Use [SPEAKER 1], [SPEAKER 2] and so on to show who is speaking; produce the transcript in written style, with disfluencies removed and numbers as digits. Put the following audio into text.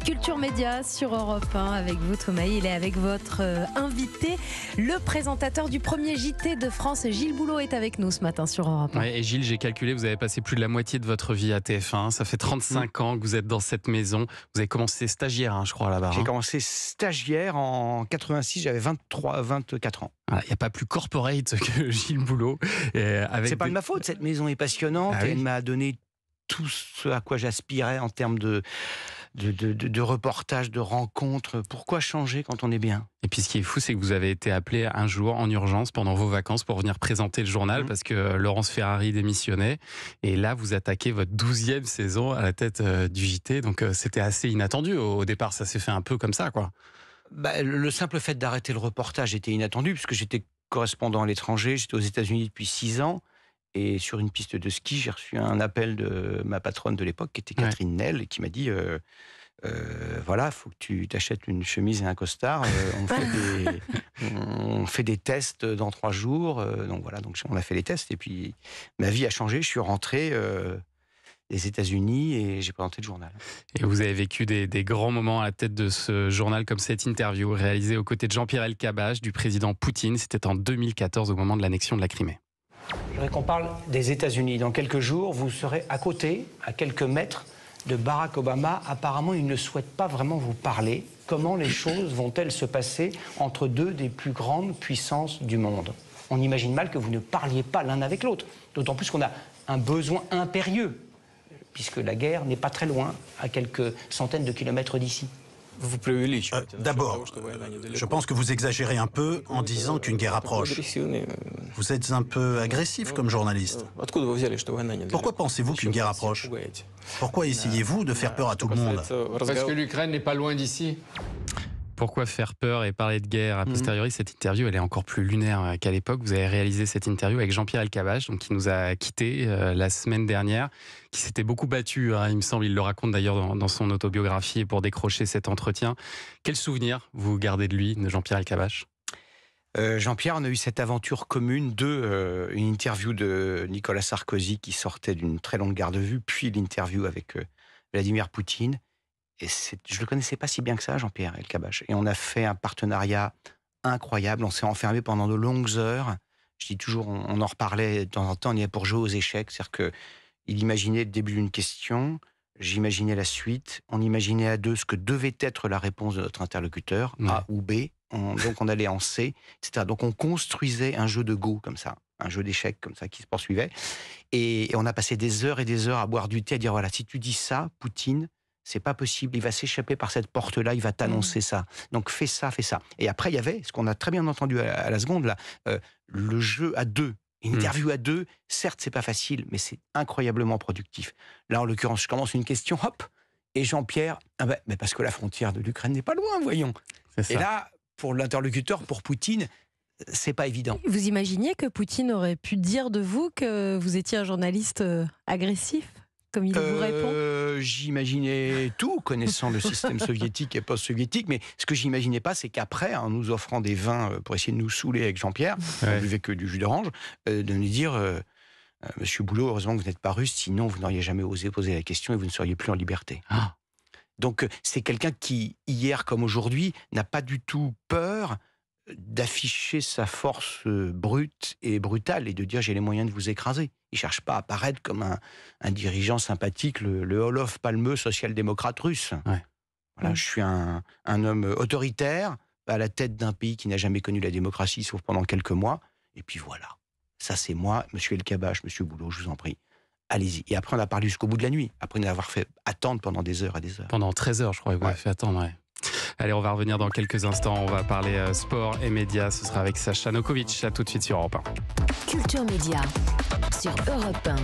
[SPEAKER 1] Culture Média sur Europe 1 avec vous Thomas, il est avec votre invité, le présentateur du premier JT de France, Gilles Boulot est avec nous ce matin sur Europe 1.
[SPEAKER 2] Ouais, et Gilles, j'ai calculé, vous avez passé plus de la moitié de votre vie à TF1, ça fait 35 ans que vous êtes dans cette maison, vous avez commencé stagiaire je crois là-bas.
[SPEAKER 3] J'ai commencé stagiaire en 86, j'avais 24 ans.
[SPEAKER 2] Il n'y a pas plus corporate que Gilles Boulot.
[SPEAKER 3] C'est pas de ma faute, cette maison est passionnante et elle m'a donné tout ce à quoi j'aspirais en termes de reportages, de rencontres. Pourquoi changer quand on est bien ?
[SPEAKER 2] Et puis ce qui est fou, c'est que vous avez été appelé un jour en urgence pendant vos vacances pour venir présenter le journal parce que Laurence Ferrari démissionnait. Et là, vous attaquez votre 12e saison à la tête du JT. Donc c'était assez inattendu au départ. Ça s'est fait un peu comme ça, quoi.
[SPEAKER 3] Le simple fait d'arrêter le reportage était inattendu puisque j'étais correspondant à l'étranger. J'étais aux États-Unis depuis 6 ans. Et sur une piste de ski, j'ai reçu un appel de ma patronne de l'époque, qui était Catherine Nel, et qui m'a dit voilà, faut que tu t'achètes une chemise et un costard. On fait des tests dans 3 jours. Donc voilà, donc on a fait les tests. Et puis ma vie a changé. Je suis rentré des États-Unis et j'ai présenté le journal.
[SPEAKER 2] Et vous avez vécu des grands moments à la tête de ce journal, comme cette interview réalisée aux côtés de Jean-Pierre Elkabbach, du président Poutine. C'était en 2014, au moment de l'annexion de la Crimée.
[SPEAKER 3] Je voudrais qu'on parle des États-Unis. Dans quelques jours, vous serez à côté, à quelques mètres, de Barack Obama. Apparemment, il ne souhaite pas vraiment vous parler. Comment les choses vont-elles se passer entre deux des plus grandes puissances du monde ? On imagine mal que vous ne parliez pas l'un avec l'autre. D'autant plus qu'on a un besoin impérieux, puisque la guerre n'est pas très loin, à quelques centaines de kilomètres d'ici.
[SPEAKER 4] D'abord, je pense que vous exagérez un peu en disant qu'une guerre approche. Vous êtes un peu agressif comme journaliste. Pourquoi pensez-vous qu'une guerre approche ? Pourquoi essayez-vous de faire peur à tout le monde ?
[SPEAKER 5] Parce que l'Ukraine n'est pas loin d'ici.
[SPEAKER 2] Pourquoi faire peur et parler de guerre ? A posteriori, cette interview, elle est encore plus lunaire qu'à l'époque. Vous avez réalisé cette interview avec Jean-Pierre Elkabbach, donc qui nous a quittés la semaine dernière, qui s'était beaucoup battu, il me semble, il le raconte d'ailleurs dans son autobiographie, pour décrocher cet entretien. Quel souvenir vous gardez de lui, de Jean-Pierre Elkabbach ?
[SPEAKER 3] Jean-Pierre, on a eu cette aventure commune une interview de Nicolas Sarkozy qui sortait d'une très longue garde à vue, puis l'interview avec Vladimir Poutine. Et je ne le connaissais pas si bien que ça, Jean-Pierre Elkabbach. Et on a fait un partenariat incroyable. On s'est enfermé pendant de longues heures. Je dis toujours, on en reparlait de temps en temps, on y est pour jouer aux échecs. C'est-à-dire qu'il imaginait le début d'une question, j'imaginais la suite. On imaginait à deux ce que devait être la réponse de notre interlocuteur, A ou B. Donc on allait en C, etc. Donc on construisait un jeu de Go comme ça, un jeu d'échecs comme ça qui se poursuivait. Et on a passé des heures et des heures à boire du thé, à dire voilà, si tu dis ça, Poutine, c'est pas possible, il va s'échapper par cette porte-là, il va t'annoncer ça. Donc fais ça, fais ça. Et après, il y avait, ce qu'on a très bien entendu à la seconde, là, le jeu à deux. Une interview à deux, certes, c'est pas facile, mais c'est incroyablement productif. Là, en l'occurrence, je commence une question, hop, et Jean-Pierre, mais parce que la frontière de l'Ukraine n'est pas loin, voyons. Et là, pour l'interlocuteur, pour Poutine, c'est pas évident.
[SPEAKER 1] Vous imaginiez que Poutine aurait pu dire de vous que vous étiez un journaliste agressif ? Comme il vous répond ?
[SPEAKER 3] J'imaginais tout, connaissant le système soviétique et post-soviétique, mais ce que j'imaginais pas, c'est qu'après, en nous offrant des vins pour essayer de nous saouler avec Jean-Pierre, on buvait que du jus d'orange, de nous dire Monsieur Boulot, heureusement que vous n'êtes pas russe, sinon vous n'auriez jamais osé poser la question et vous ne seriez plus en liberté. Donc c'est quelqu'un qui, hier comme aujourd'hui, n'a pas du tout peur d'afficher sa force brute et brutale et de dire j'ai les moyens de vous écraser. Il ne cherche pas à paraître comme un dirigeant sympathique, le Olof Palme social-démocrate russe. Voilà, je suis un homme autoritaire à la tête d'un pays qui n'a jamais connu la démocratie sauf pendant quelques mois. Et puis voilà, ça c'est moi, Monsieur Elkabbach, Monsieur Boulot, je vous en prie. Allez-y. Et après on a parlé jusqu'au bout de la nuit, après nous avoir fait attendre pendant des heures et des heures.
[SPEAKER 2] Pendant 13 heures, je crois que vous avez fait attendre, Allez, on va revenir dans quelques instants. On va parler sport et médias. Ce sera avec Sacha Nokovic. À tout de suite sur Europe 1.
[SPEAKER 6] Culture Média sur Europe 1.